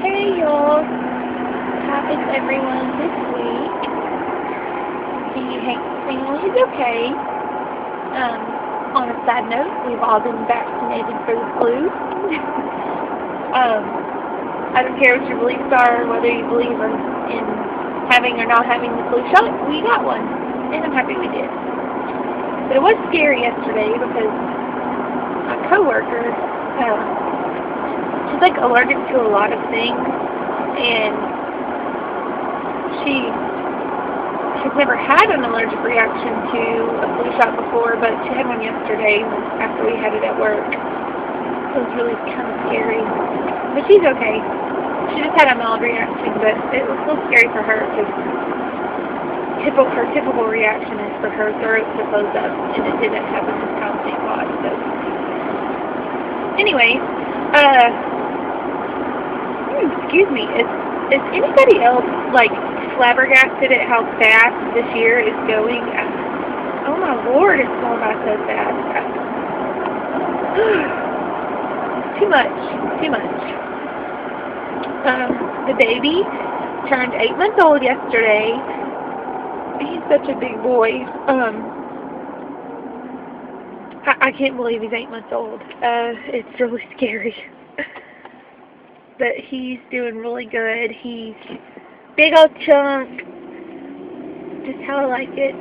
Hey y'all, how is everyone this week? The Hanks family is okay. On a side note, we've all been vaccinated for the flu. I don't care what your beliefs are, whether you believe in having or not having the flu shot, we got one, and I'm happy we did. But it was scary yesterday because my coworker, she's like allergic to a lot of things, and she has never had an allergic reaction to a flu shot before, but she had one yesterday after we had it at work. It was really kind of scary, but she's okay. She just had a mild reaction, but it was still scary for her because her typical reaction is for her throat to close up, and it didn't happen this time, thank God. So, anyway, excuse me, is anybody else like flabbergasted at how fast this year is going? Oh my Lord, it's going by so fast. Too much. The baby turned 8 months old yesterday. He's such a big boy. I can't believe he's 8 months old. It's really scary. But he's doing really good. He's big old chunk, just how I like it.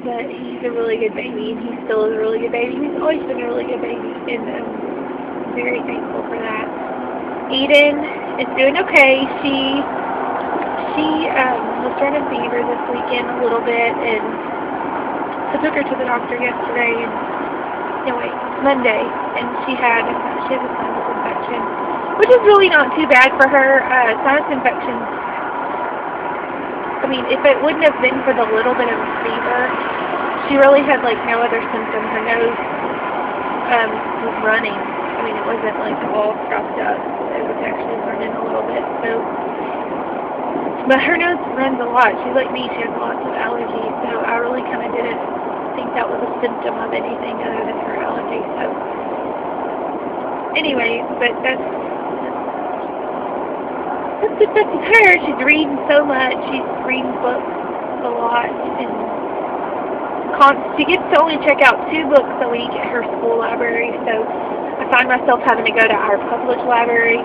But he's a really good baby, and he still is a really good baby. He's always been a really good baby, and I'm very thankful for that. Eden is doing okay. She was running fever this weekend a little bit, and I took her to the doctor yesterday, Monday, and she has a sinus infection, which is really not too bad for her. Sinus infections, I mean, if it wouldn't have been for the little bit of fever, she really had like no other symptom. Her nose was running. I mean, it wasn't like all stopped up. It was actually running a little bit. So, but her nose runs a lot. She's like me. She has lots of allergies. So I really kind of didn't think that was a symptom of anything other than her allergy. So anyway, but that's her. She's reading so much. She's reading books a lot, and she gets to only check out 2 books a week at her school library. So I find myself having to go to our public library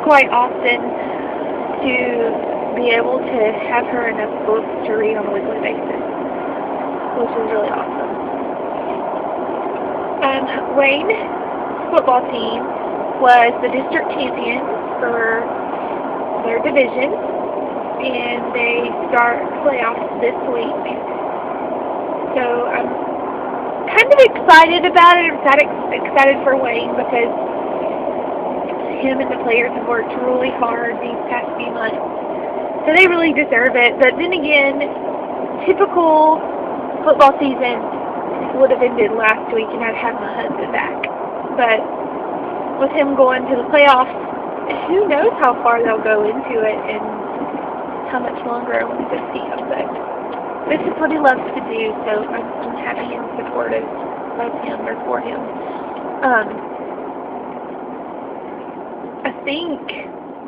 quite often to be able to have her enough books to read on a weekly basis, which is really awesome. Wayne's football team was the district champion for their division, and they start playoffs this week. So I'm kind of excited about it. I'm excited for Wayne because him and the players have worked really hard these past few months. So they really deserve it. But then again, typical football season would have ended last week and I'd have my husband back. But with him going to the playoffs, who knows how far they'll go into it and how much longer I want to see him. But this is what he loves to do, so I'm happy and supportive of him or for him. I think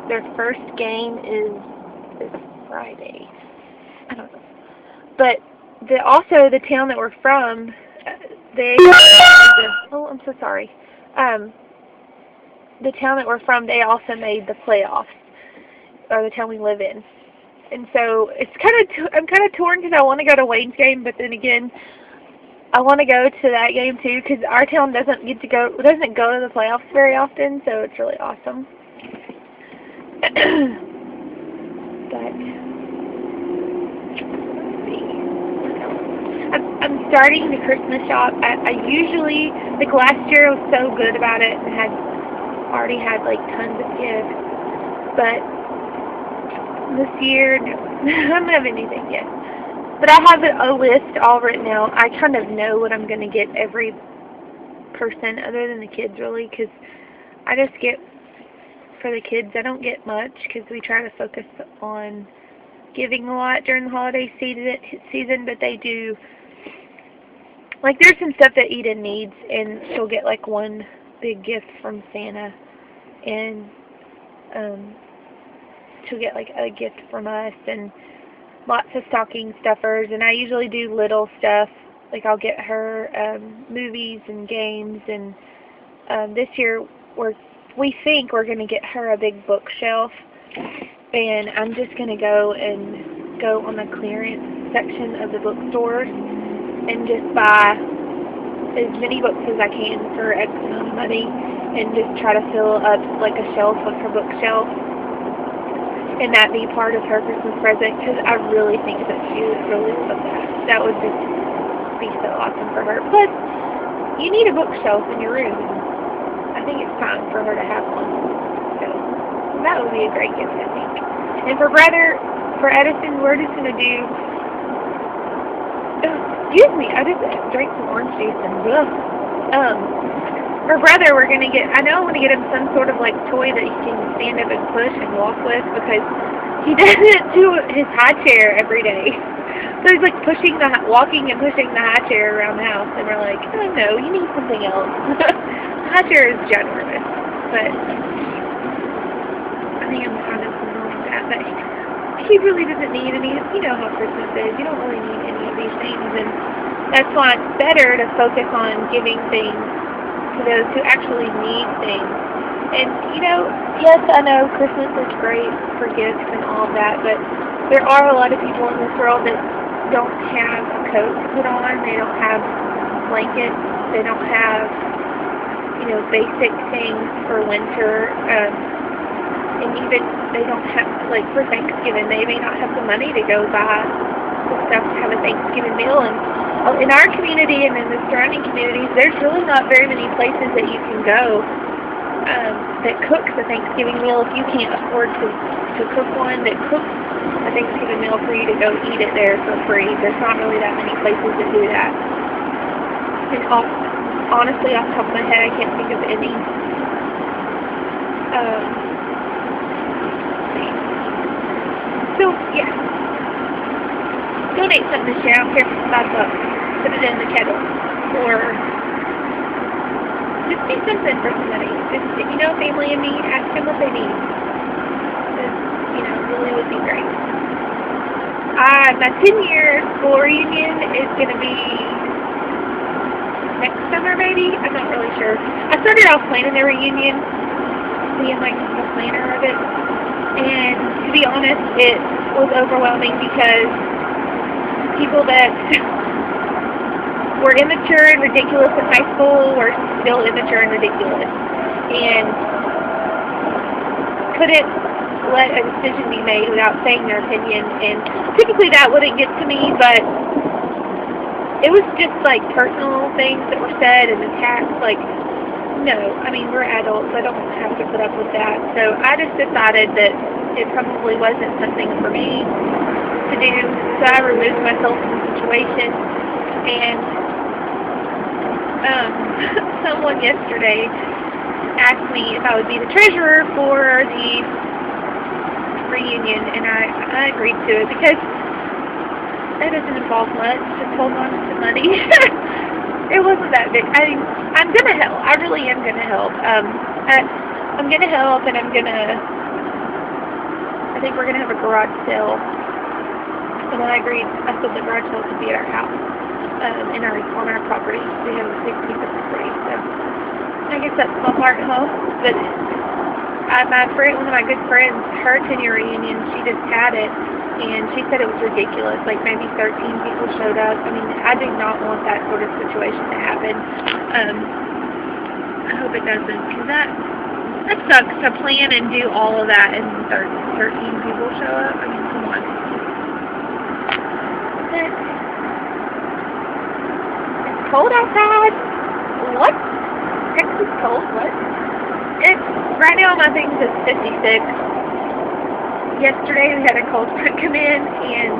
their first game is this Friday. I don't know. But also the town that we're from, I'm so sorry. The town that we're from, they also made the playoffs, or the town we live in. And so I'm kind of torn because I want to go to Wayne's game, but then again, I want to go to that game too because our town doesn't go to the playoffs very often, so it's really awesome. But let's see. I'm starting the Christmas shop. I usually, like last year, I was so good about it and already had like tons of gifts, but this year, I don't have anything yet. But I have a list all written out. I kind of know what I'm going to get every person, other than the kids, really, because I just get, for the kids, I don't get much, because we try to focus on giving a lot during the holiday season, but they do, like, there's some stuff that Eden needs, and she'll get, like, one big gift from Santa, and she'll get like a gift from us, and lots of stocking stuffers. And I usually do little stuff, like I'll get her movies and games. And this year we think we're going to get her a big bookshelf, and I'm just going to go on the clearance section of the bookstores and just buy as many books as I can for X amount of money, and just try to fill up like a shelf of her bookshelf, and that be part of her Christmas present, because I really think that she would really love that. That would just be so awesome for her. Plus, you need a bookshelf in your room. I think it's time for her to have one. So that would be a great gift, I think. And for Edison, we're just going to do, excuse me, I just drank some orange juice and for brother, we're going to get, I know I want to get him some sort of like toy that he can stand up and push and walk with, because he does it to his high chair every day. So he's like walking and pushing the high chair around the house, and we're like, oh no, you need something else. The high chair is ginormous, but I think I'm kind of ignoring that, but he really doesn't need any, you know how Christmas is, you don't really need any of these things, and that's why it's better to focus on giving things to those who actually need things. And, you know, yes, I know Christmas is great for gifts and all of that, but there are a lot of people in this world that don't have a coat to put on, they don't have blankets, they don't have, you know, basic things for winter, and even they don't have, like for Thanksgiving, they may not have the money to go buy the stuff to have a Thanksgiving meal. And in our community and in the surrounding communities, there's really not very many places that you can go that cooks a Thanksgiving meal if you can't afford to cook one, that cooks a Thanksgiving meal for you to go eat it there for free. There's not really that many places that do that. And honestly, off the top of my head, I can't think of any. So, yeah. Donate something this year. I don't care if it's $5. Put it in the kettle. Or just do something for somebody. Just, if you know family in need, ask them what they need. This, you know, really would be great. My 10-year school reunion is going to be next summer, maybe? I'm not really sure. I started off planning the reunion, being like the planner of it. And to be honest, it was overwhelming because people that were immature and ridiculous in high school were still immature and ridiculous, and couldn't let a decision be made without saying their opinion. And typically that wouldn't get to me, but it was just like personal things that were said and attacks. Like, no, I mean, we're adults, I don't have to put up with that. So I just decided that it probably wasn't something for me to do, so I removed myself from the situation. And someone yesterday asked me if I would be the treasurer for the reunion, and I agreed to it because that doesn't involve much, just hold on to money. It wasn't that big. I'm going to help. I really am going to help. I'm going to help, and I think we're going to have a garage sale. And I agreed. I said the garage sale could be at our house, on our property. We have a big piece of property, so I guess that's my part home. But one of my good friends, her 10-year reunion, she just had it. And she said it was ridiculous, like maybe 13 people showed up. I mean, I do not want that sort of situation to happen. I hope it doesn't, because that sucks to plan and do all of that and 13 people show up. I mean, come on. It's cold outside. What? Texas cold? What? Right now my thing says 56. Yesterday we had a cold front come in, and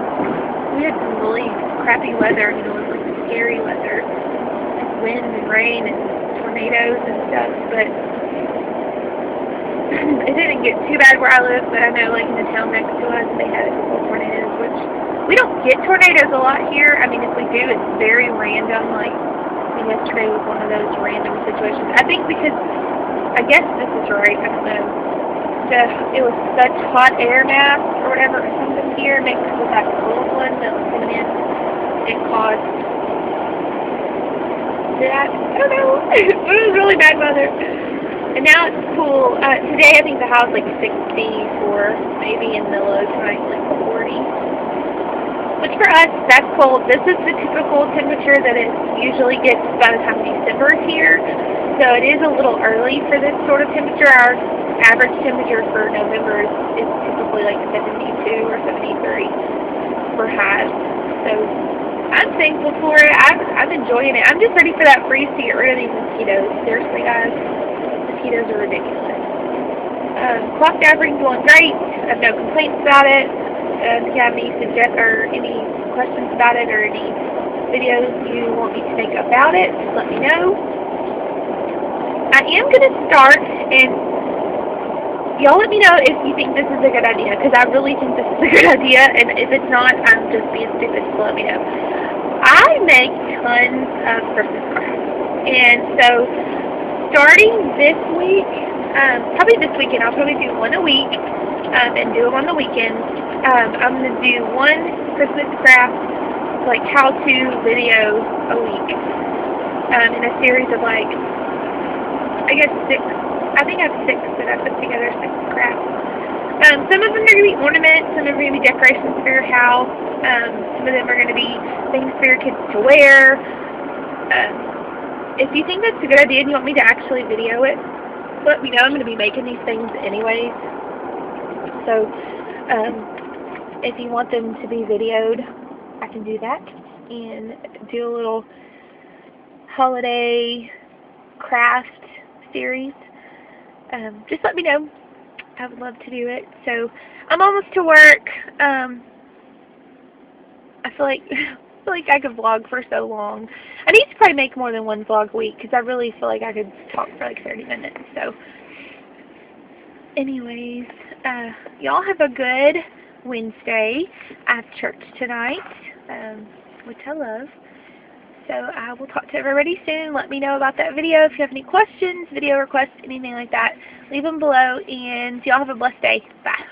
we had some really crappy weather, you know, it was like scary weather, like wind and rain and tornadoes and stuff, but it didn't get too bad where I live. But I know, like, in the town next to us, they had a couple tornadoes, which we don't get tornadoes a lot here. I mean, if we do, it's very random. Like, yesterday was one of those random situations. I think because, I guess this is right, I don't know, it was such hot air mass or whatever, or something here mixed with that cold one that was coming in. It caused that, I don't know, it was really bad weather. And now it's cool. Today I think the high was like 64, maybe, in the low tonight like 40. Which for us, that's cold. This is the typical temperature that it usually gets by the time December is here. So it is a little early for this sort of temperature. Our average temperature for November is typically like 72 or 73 for highs. So I'm thankful for it. I'm enjoying it. I'm just ready for that freeze to get rid of these mosquitoes. Seriously, guys, mosquitoes are ridiculous. Clock averaging going great. I have no complaints about it. If you have any any questions about it or any videos you want me to make about it, just let me know. I am going to start, and y'all let me know if you think this is a good idea, because I really think this is a good idea, and if it's not, I'm just being stupid, so let me know. I make tons of Christmas cards, and so starting this week, probably this weekend, I'll probably do one a week, and do them on the weekends. I'm going to do one Christmas craft, like how-to video a week, in a series of like, I guess 6, I think I have 6 that I put together, 6 crafts. Some of them are going to be ornaments, some of them are going to be decorations for your house, some of them are going to be things for your kids to wear. If you think that's a good idea and you want me to actually video it, let me know. I'm going to be making these things anyways. So, if you want them to be videoed, I can do that and do a little holiday craft series. Just let me know. I would love to do it. So I'm almost to work. I feel like I could vlog for so long. I need to probably make more than one vlog a week because I really feel like I could talk for like 30 minutes. So anyways, y'all have a good Wednesday. I have church tonight, which I love. So I will talk to everybody soon. Let me know about that video. If you have any questions, video requests, anything like that, leave them below. And y'all have a blessed day. Bye.